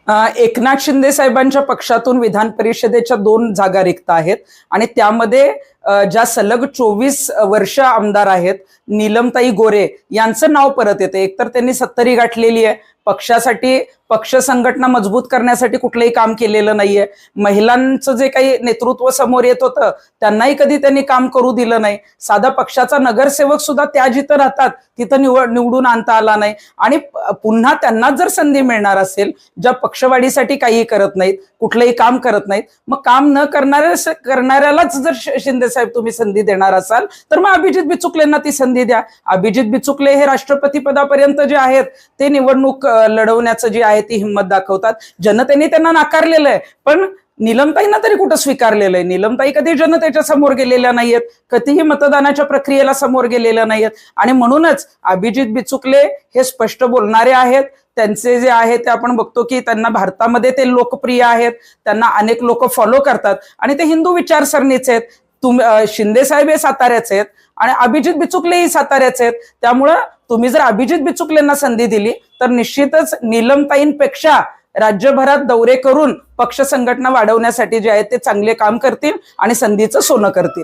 एकनाथ शिंदे साहेबांच्या पक्षातून विधान परिषदेच्या 2 जागा रिक्त आहेत आणि त्यामध्ये ज्या सलग 24 वर्ष आमदार आहेत नीलमताई गोरे यांचं नाव परत येते। एकतर त्यांनी 70 गाठलेली आहे, पक्षासाठी पक्ष संघटना मजबूत करण्यासाठी कुठलंही काम केलेलं नाहीये, महिलांचं जे काही नेतृत्व समोर येत होतं त्यांनाही कधी त्यांनी काम करू दिलं नाही, साधा पक्षाचा नगरसेवक सुद्धा त्या जिथं राहतात तिथं निवडून आणता आला नाही आणि पुन्हा त्यांना जर संधी मिळणार असेल ज्या पक्षवाढीसाठी काही करत नाहीत, कुठलंही काम करत नाहीत, मग काम न करणाऱ्यालाच जर शिंदे साहेब तुम्ही संधी देणार असाल तर मग अभिजित बिचुकलेंना ती संधी द्या। अभिजित बिचुकले हे राष्ट्रपती पदापर्यंत जे आहेत ते निवडणूक लढवण्याचं जे आहे ती हिंमत दाखवतात। जनतेने त्यांना नाकारलेलं आहे, पण नीलमताईंना तरी कुठं स्वीकारलेलं आहे? नीलमताई कधी जनतेच्या समोर गेलेल्या नाहीयेत, कधीही मतदानाच्या प्रक्रियेला समोर गेलेल्या नाहीयेत आणि म्हणूनच अभिजित बिचुकले हे स्पष्ट बोलणारे आहेत। त्यांचे जे आहे ते आपण बघतो की त्यांना भारतामध्ये ते लोकप्रिय आहेत, त्यांना अनेक लोक फॉलो करतात आणि ते हिंदू विचारसरणीचे आहेत। शिंदे साहेब हे साताऱ्याचे आहेत आणि अभिजित बिचुकलेही साताऱ्याचे आहेत, त्यामुळं तुम्ही जर अभिजित बिचुकलेंना संधी दिली तर निश्चितच नीलमताईंपेक्षा राज्यभरात दौरे करून पक्ष संघटना वाढवण्यासाठी जे आहे ते चांगले काम करतील आणि संधीचं सोनं करतील।